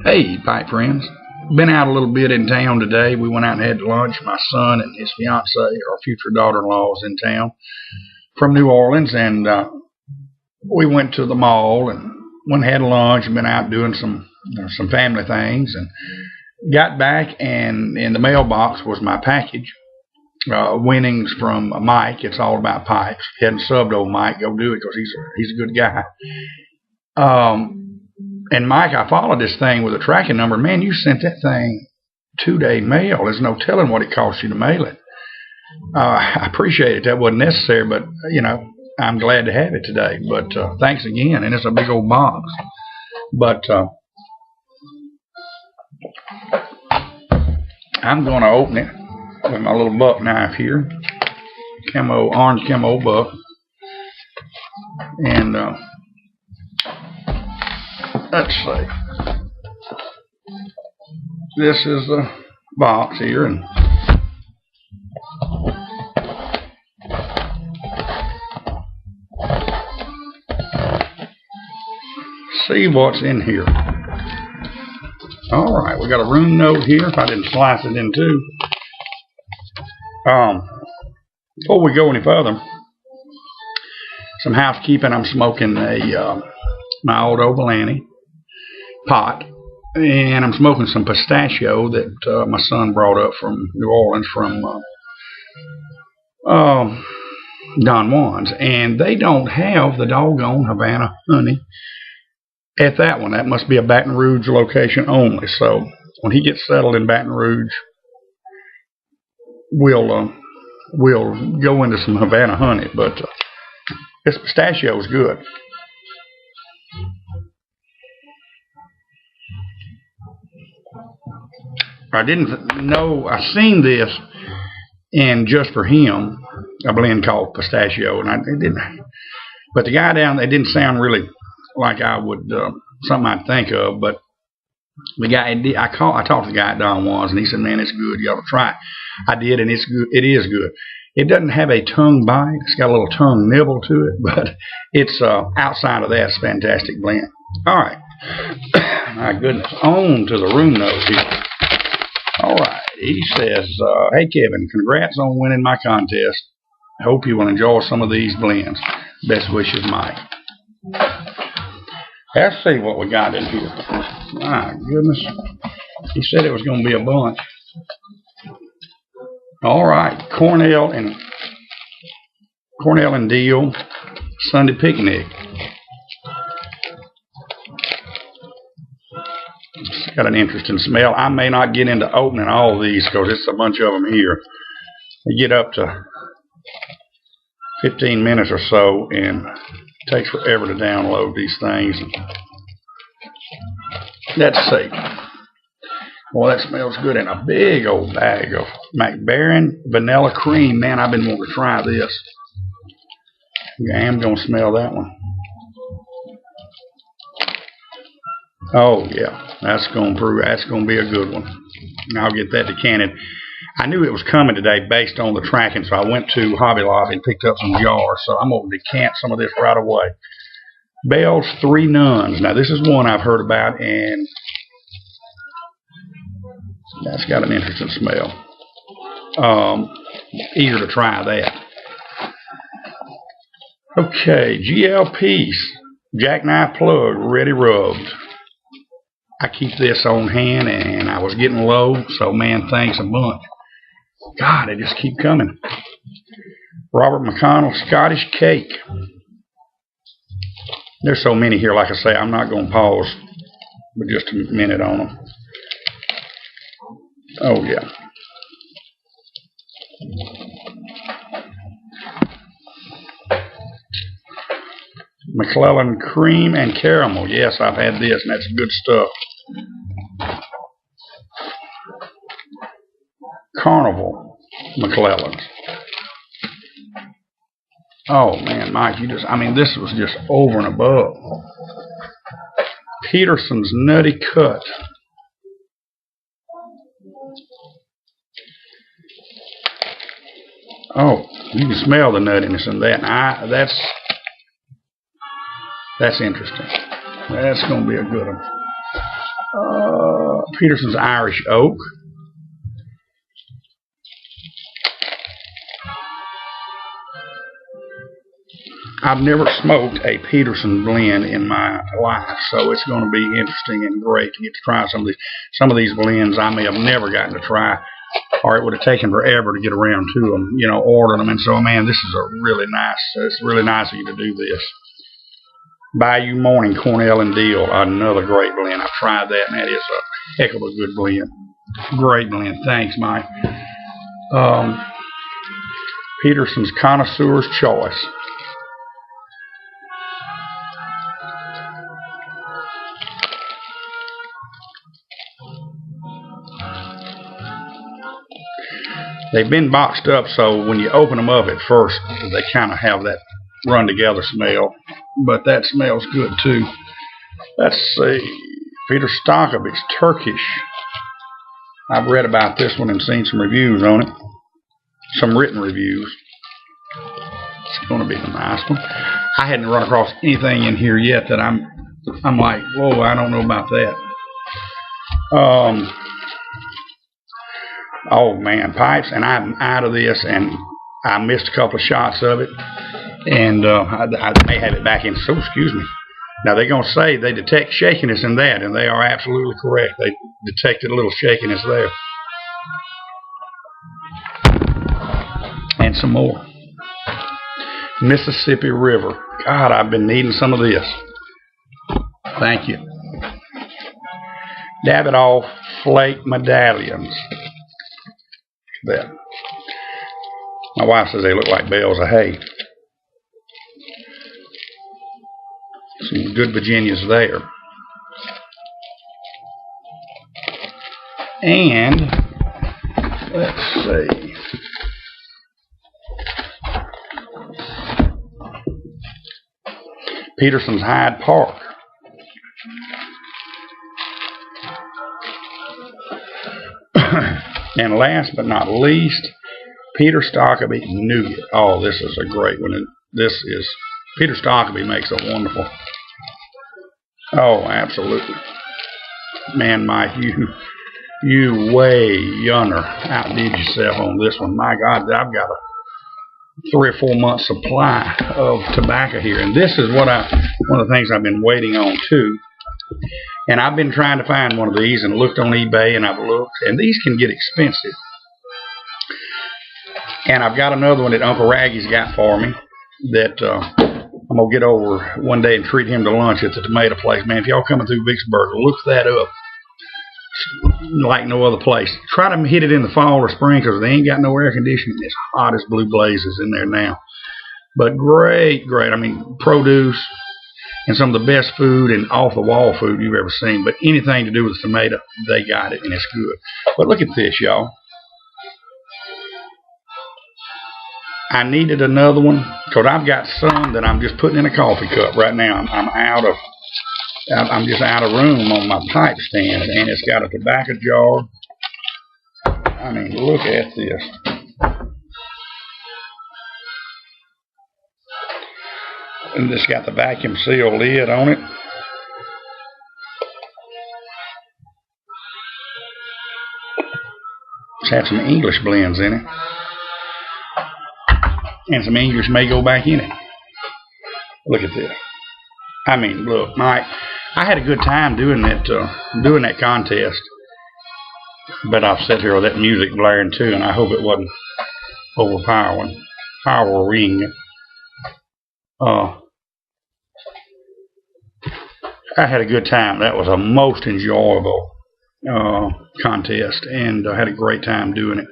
Hey, pipe friends. Been out a little bit in town today. We went out and had lunch. My son and his fiance, our future daughter-in-law, is in town from New Orleans, and we went to the mall and went and had lunch and been out doing some family things, and got back, and in the mailbox was my package. Winnings from Mike. It's all about pipes. If you hadn't subbed old Mike, go do it because he's a good guy. And Mike, I followed this thing with a tracking number. Man, you sent that thing 2-day mail. There's no telling what it cost you to mail it. I appreciate it. That wasn't necessary, but you know, I'm glad to have it today. But thanks again. And it's a big old box. But I'm going to open it with my little buck knife here, orange camo buck, and let's see. This is the box here, and see what's in here. All right, we got a room note here. If I didn't slice it in two. Before we go any further, some housekeeping. I'm smoking my old Ovalani pot, and I'm smoking some pistachio that my son brought up from New Orleans from Don Juan's, and they don't have the doggone Havana honey at that one. That must be a Baton Rouge location only. So when he gets settled in Baton Rouge, we'll go into some Havana honey, but this pistachio is good. I didn't know, I seen this in Just for Him, a blend called pistachio, and it didn't, but the guy down there didn't sound really like I would, something I'd think of, but the guy, I talked to the guy at Don Juan's, and he said, man, it's good, you ought to try it. I did, and it's good. It is good. It doesn't have a tongue bite. It's got a little tongue nibble to it, but it's outside of that, it's a fantastic blend. All right. My goodness. On to the room note here. All right. He says, hey, Kevin, congrats on winning my contest. I hope you will enjoy some of these blends. Best wishes, Mike. Let's see what we got in here. My goodness. He said it was going to be a bunch. All right, Cornell and Deal Sunday Picnic. It's got an interesting smell. I may not get into opening all these because it's a bunch of them here. They get up to 15 minutes or so, and it takes forever to download these things. Let's see. Well, that smells good. In a big old bag of McBaron vanilla cream. Man, I've been wanting to try this. Yeah, I am going to smell that one. Oh, yeah. That's going to be a good one. I'll get that decanted. I knew it was coming today based on the tracking, so I went to Hobby Lobby and picked up some jars. So I'm going to decant some of this right away. Bell's Three Nuns. Now, this is one I've heard about, and that's got an interesting smell. Eager to try that. Okay, GL Peace Jackknife Plug Ready Rubbed. I keep this on hand, and I was getting low, so man, thanks a bunch. God, they just keep coming. Robert McConnell Scottish Cake. There's so many here, like I say, I'm not going to pause for just a minute on them. Oh, yeah. McClellan Cream and Caramel. Yes, I've had this, and that's good stuff. Carnival McClellan's. Oh, man, Mike, this was just over and above. Peterson's Nutty Cut. Oh, you can smell the nuttiness in that. And that's interesting. That's going to be a good one. Peterson's Irish Oak. I've never smoked a Peterson blend in my life, so it's going to be interesting and great to get to try some of these. Some of these blends I may have never gotten to try, or it would have taken forever to get around to them, you know, order them. And so, man, this is a really nice. It's really nice of you to do this. Bayou Morning Cornell and Deal, another great blend. I've tried that, and that is a heck of a good blend. Great blend. Thanks, Mike. Peterson's Connoisseur's Choice. They've been boxed up, so when you open them up at first, they kind of have that run together smell, but that smells good too. Let's see, Peter Stockowitz Turkish. I've read about this one and seen some reviews on it, some written reviews. It's going to be a nice one. I hadn't run across anything in here yet that I'm like, whoa, I don't know about that. Oh man, pipes, and I'm out of this, and I missed a couple of shots of it, and I may have it back in. So excuse me. Now they're going to say they detect shakiness in that, and they are absolutely correct. They detected a little shakiness there, and some more. Mississippi River. God, I've been needing some of this. Thank you. Davidoff Flake Medallions. That. My wife says they look like bales of hay. Some good Virginias there. And let's see. Peterson's Hyde Park. And last but not least, Peter Stockowitz Nougat. Oh, this is a great one. And this is, Peter Stockowitz makes a wonderful. Oh, absolutely. Man, Mike, you way yonder outdid yourself on this one. My God, I've got a 3 or 4 month supply of tobacco here. And this is what one of the things I've been waiting on too. And I've been trying to find one of these and looked on eBay, and I've looked, and these can get expensive. And I've got another one that Uncle Raggy's got for me that I'm going to get over one day and treat him to lunch at the tomato place. Man, if y'all coming through Vicksburg, look that up like no other place. Try to hit it in the fall or spring because they ain't got no air conditioning. It's hot as blue blazes in there now. But great, great. I mean, produce. And some of the best food and off-the-wall food you've ever seen. But anything to do with tomato, they got it, and it's good. But look at this, y'all. I needed another one because I've got some that I'm just putting in a coffee cup right now. I'm just out of room on my pipe stand, and it's got a tobacco jar. I mean, look at this. And it's got the vacuum seal lid on it. It's had some English blends in it. And some English may go back in it. Look at this. I mean, look, Mike, I had a good time doing that contest. But I've sat here with that music blaring too, and I hope it wasn't overpowering. I had a good time. That was a most enjoyable contest, and I had a great time doing it.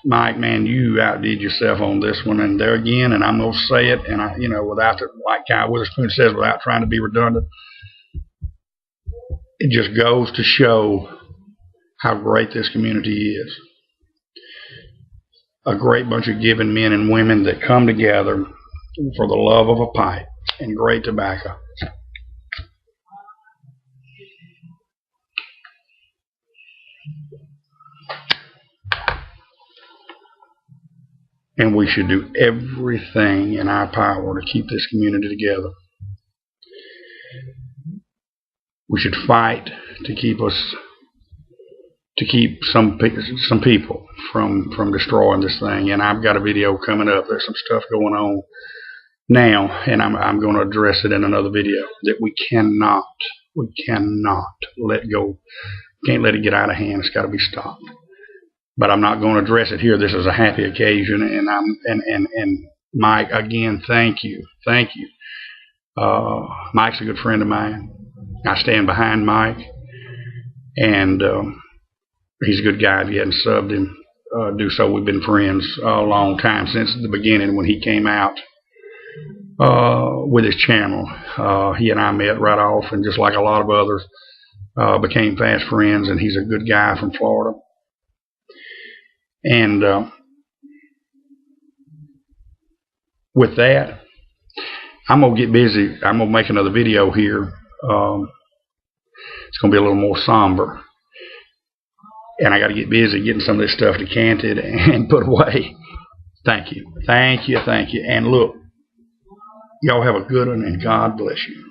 Mike, man, you outdid yourself on this one, and there again, and I'm gonna say it, and without like Kyle Witherspoon says, without trying to be redundant, it just goes to show how great this community is. A great bunch of giving men and women that come together for the love of a pipe and great tobacco. And we should do everything in our power to keep this community together. we should fight to keep some people from destroying this thing. And I've got a video coming up. There's some stuff going on now, and I'm going to address it in another video, that we cannot let go. Can't let it get out of hand. It's got to be stopped. But I'm not going to address it here. This is a happy occasion, and Mike, again, thank you. Mike's a good friend of mine. I stand behind Mike, and he's a good guy. If you hadn't subbed him, do so. We've been friends a long time, since the beginning when he came out with his channel. He and I met right off, and just like a lot of others, became fast friends, and he's a good guy from Florida. And with that, I'm going to get busy. I'm going to make another video here. It's going to be a little more somber. And I got to get busy getting some of this stuff decanted and put away. Thank you. And look, y'all have a good one, and God bless you.